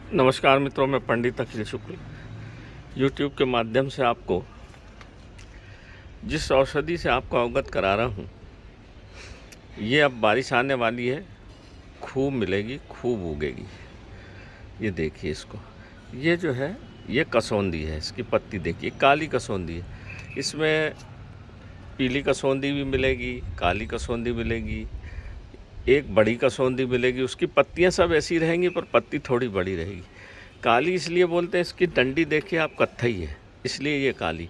नमस्कार मित्रों, मैं पंडित अखिल शुक्ल यूट्यूब के माध्यम से आपको जिस औषधि से आपको अवगत करा रहा हूँ, ये अब बारिश आने वाली है, खूब मिलेगी, खूब उगेगी। ये देखिए इसको, ये जो है ये कसौंदी है। इसकी पत्ती देखिए, काली कसौंदी है। इसमें पीली कसौंदी भी मिलेगी, काली कसौंदी मिलेगी, एक बड़ी कसौंदी मिलेगी। उसकी पत्तियां सब ऐसी रहेंगी पर पत्ती थोड़ी बड़ी रहेगी। काली इसलिए बोलते हैं, इसकी डंडी देखिए आप, कत्थई है इसलिए ये काली।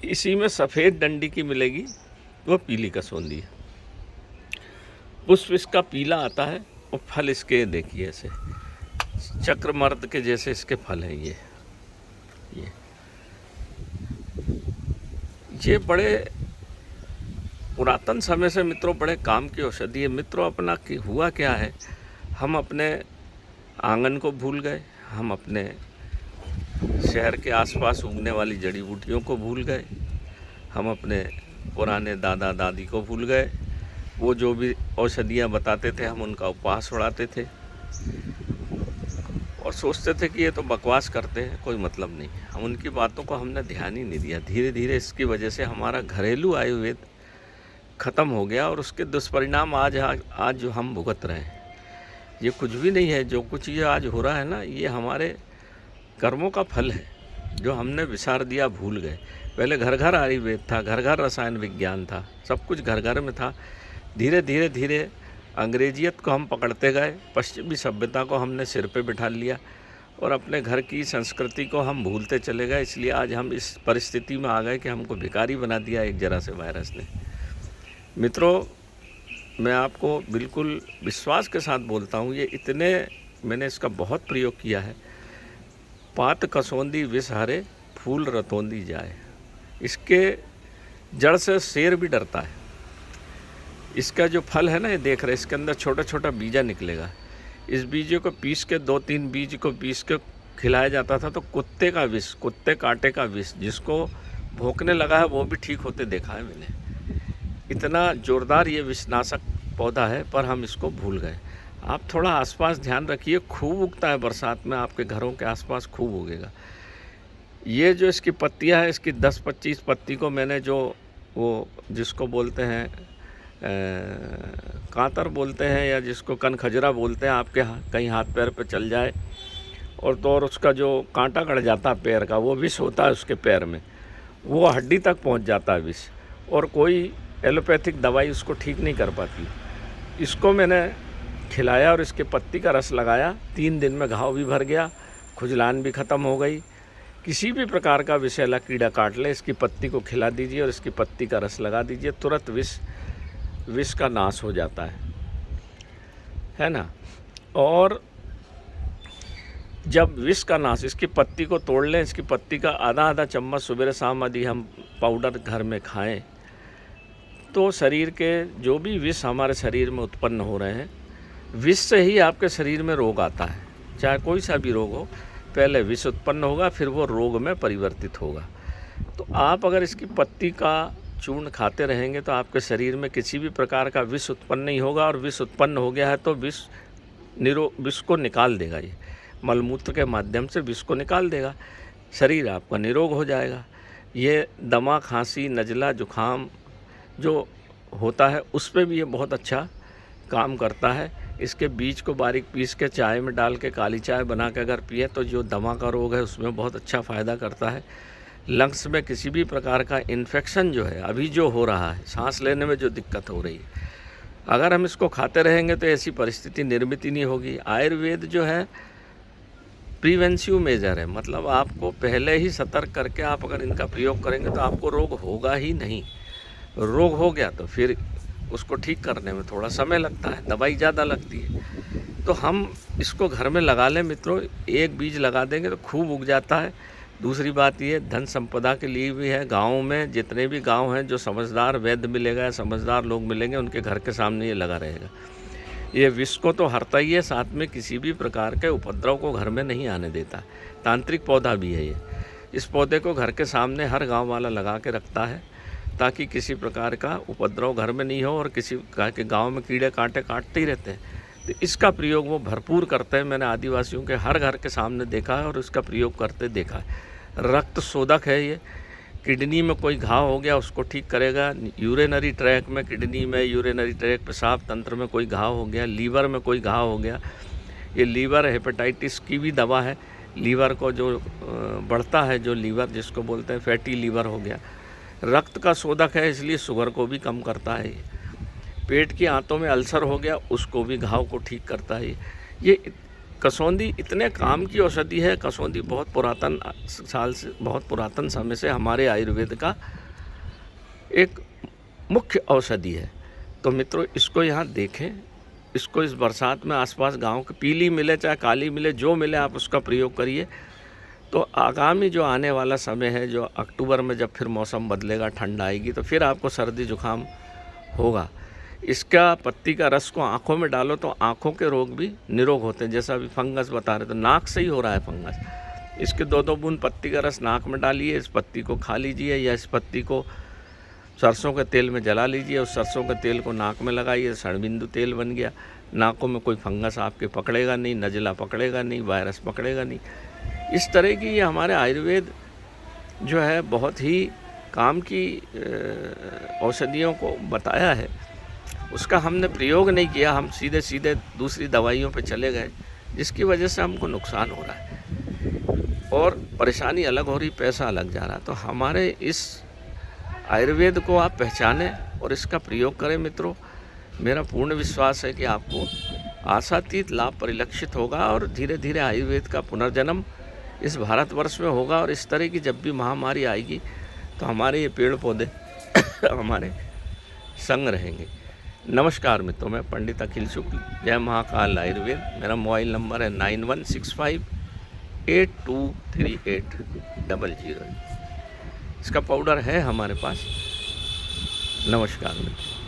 इसी में सफ़ेद डंडी की मिलेगी, वो पीली कसौंदी है। पुष्प इसका पीला आता है और फल इसके देखिए ऐसे चक्रमर्द के जैसे इसके फल हैं। ये बड़े पुरातन समय से मित्रों बड़े काम की औषधि है। मित्रों अपना हुआ क्या है, हम अपने आंगन को भूल गए, हम अपने शहर के आसपास उगने वाली जड़ी बूटियों को भूल गए, हम अपने पुराने दादा दादी को भूल गए। वो जो भी औषधियाँ बताते थे हम उनका उपवास उड़ाते थे और सोचते थे कि ये तो बकवास करते हैं, कोई मतलब नहीं। हम उनकी बातों को हमने ध्यान ही नहीं दिया। धीरे धीरे इसकी वजह से हमारा घरेलू आयुर्वेद ख़त्म हो गया और उसके दुष्परिणाम आज जो हम भुगत रहे हैं। ये कुछ भी नहीं है, जो कुछ ये आज हो रहा है ना, ये हमारे कर्मों का फल है जो हमने विसार दिया, भूल गए। पहले घर घर आयुर्वेद था, घर घर रसायन विज्ञान था, सब कुछ घर घर में था। धीरे धीरे धीरे अंग्रेजियत को हम पकड़ते गए, पश्चिमी सभ्यता को हमने सिर पे बिठा लिया और अपने घर की संस्कृति को हम भूलते चले गए। इसलिए आज हम इस परिस्थिति में आ गए कि हमको भिखारी बना दिया एक जरा से वायरस ने। मित्रों, मैं आपको बिल्कुल विश्वास के साथ बोलता हूँ, ये इतने मैंने इसका बहुत प्रयोग किया है। पात कसौंदी विष हरे, फूल रतौंदी जाए। इसके जड़ से शेर भी डरता है। इसका जो फल है ना, ये देख रहे, इसके अंदर छोटा छोटा बीजा निकलेगा। इस बीजे को पीस के 2-3 बीज को पीस के खिलाया जाता था तो कुत्ते का विष, कुत्ते कांटे का विष जिसको भौंकने लगा है वो भी ठीक होते देखा है मैंने। इतना ज़ोरदार ये विषनाशक पौधा है, पर हम इसको भूल गए। आप थोड़ा आसपास ध्यान रखिए, खूब उगता है बरसात में, आपके घरों के आसपास खूब उगेगा। ये जो इसकी पत्तियां हैं, इसकी 10-25 पत्ती को मैंने जो वो जिसको बोलते हैं कांतर बोलते हैं या जिसको कनखजरा बोलते हैं, आपके कहीं हाथ पैर पे चल जाए और उसका जो कांटा कट जाता है पैर का, वो विष होता है उसके पैर में, वो हड्डी तक पहुंच जाता है विष, और कोई एलोपैथिक दवाई उसको ठीक नहीं कर पाती। इसको मैंने खिलाया और इसके पत्ती का रस लगाया, 3 दिन में घाव भी भर गया, खुजलान भी ख़त्म हो गई। किसी भी प्रकार का विषैला कीड़ा काट ले, इसकी पत्ती को खिला दीजिए और इसकी पत्ती का रस लगा दीजिए, तुरंत विष का नाश हो जाता है ना। और जब विष का नाश, इसकी पत्ती को तोड़ लें, इसकी पत्ती का आधा चम्मच सुबह शाम यदि हम पाउडर घर में खाएं तो शरीर के जो भी विष हमारे शरीर में उत्पन्न हो रहे हैं, विष से ही आपके शरीर में रोग आता है। चाहे कोई सा भी रोग हो, पहले विष उत्पन्न होगा, फिर वो रोग में परिवर्तित होगा। तो आप अगर इसकी पत्ती का चूर्ण खाते रहेंगे तो आपके शरीर में किसी भी प्रकार का विष उत्पन्न नहीं होगा, और विष उत्पन्न हो गया है तो विष को निकाल देगा। ये मलमूत्र के माध्यम से विष को निकाल देगा, शरीर आपका निरोग हो जाएगा। ये दमा, खांसी, नज़ला, जुखाम जो होता है उस पर भी ये बहुत अच्छा काम करता है। इसके बीज को बारीक पीस के चाय में डाल के काली चाय बना के अगर पिए तो जो दमा का रोग है उसमें बहुत अच्छा फ़ायदा करता है। लंग्स में किसी भी प्रकार का इन्फेक्शन जो है अभी जो हो रहा है, सांस लेने में जो दिक्कत हो रही है, अगर हम इसको खाते रहेंगे तो ऐसी परिस्थिति निर्मित ही नहीं होगी। आयुर्वेद जो है प्रिवेंसिव मेजर है, मतलब आपको पहले ही सतर्क करके आप अगर इनका प्रयोग करेंगे तो आपको रोग होगा ही नहीं। रोग हो गया तो फिर उसको ठीक करने में थोड़ा समय लगता है, दवाई ज़्यादा लगती है। तो हम इसको घर में लगा लें मित्रों, एक बीज लगा देंगे तो खूब उग जाता है। दूसरी बात ये धन संपदा के लिए भी है। गाँव में जितने भी गांव हैं, जो समझदार वैद्य मिलेगा या समझदार लोग मिलेंगे, उनके घर के सामने ये लगा रहेगा। ये विष को तो हरता ही है, साथ में किसी भी प्रकार के उपद्रव को घर में नहीं आने देता। तांत्रिक पौधा भी है ये। इस पौधे को घर के सामने हर गाँव वाला लगा के रखता है ताकि किसी प्रकार का उपद्रव घर में नहीं हो, और किसी के गांव में कीड़े कांटे काटते ही रहते हैं। तो इसका प्रयोग वो भरपूर करते हैं। मैंने आदिवासियों के हर घर के सामने देखा है और इसका प्रयोग करते देखा है। रक्त शोधक है ये। किडनी में कोई घाव हो गया उसको ठीक करेगा। यूरिनरी ट्रैक में, किडनी में, यूरिनरी ट्रैक, पेशाब तंत्र में कोई घाव हो गया, लीवर में कोई घाव हो गया, ये लीवर हेपेटाइटिस की भी दवा है। लीवर को जो बढ़ता है, जो लीवर जिसको बोलते हैं फैटी लीवर हो गया। रक्त का शोधक है, इसलिए शुगर को भी कम करता है। पेट की आंतों में अल्सर हो गया, उसको भी, घाव को ठीक करता है। ये कसौंदी इतने काम की औषधि है। कसौंदी बहुत पुरातन समय से हमारे आयुर्वेद का एक मुख्य औषधि है। तो मित्रों, इसको यहाँ देखें, इसको इस बरसात में आसपास गांव के, पीली मिले चाहे काली मिले, जो मिले आप उसका प्रयोग करिए। तो आगामी जो आने वाला समय है, जो अक्टूबर में जब फिर मौसम बदलेगा, ठंड आएगी, तो फिर आपको सर्दी जुकाम होगा। इसका पत्ती का रस को आँखों में डालो तो आँखों के रोग भी निरोग होते हैं। जैसा अभी फंगस बता रहे, तो नाक से ही हो रहा है फंगस। इसके 2-2 बूंद पत्ती का रस नाक में डालिए, इस पत्ती को खा लीजिए, या इस पत्ती को सरसों के तेल में जला लीजिए, उस सरसों के तेल को नाक में लगाइए, षणबिंदु तेल बन गया। नाकों में कोई फंगस आपके पकड़ेगा नहीं, नज़ला पकड़ेगा नहीं, वायरस पकड़ेगा नहीं। इस तरह की ये हमारे आयुर्वेद जो है बहुत ही काम की औषधियों को बताया है, उसका हमने प्रयोग नहीं किया। हम सीधे सीधे दूसरी दवाइयों पे चले गए, जिसकी वजह से हमको नुकसान हो रहा है और परेशानी अलग हो रही, पैसा अलग जा रहा है। तो हमारे इस आयुर्वेद को आप पहचानें और इसका प्रयोग करें मित्रों। मेरा पूर्ण विश्वास है कि आपको आशातीत लाभ परिलक्षित होगा और धीरे धीरे आयुर्वेद का पुनर्जन्म इस भारतवर्ष में होगा। और इस तरह की जब भी महामारी आएगी तो हमारे ये पेड़ पौधे हमारे संग रहेंगे। नमस्कार मित्रों, मैं पंडित अखिल शुक्ल, जय महाकाल आयुर्वेद। मेरा मोबाइल नंबर है 9165823800। इसका पाउडर है हमारे पास। नमस्कार मित्रों।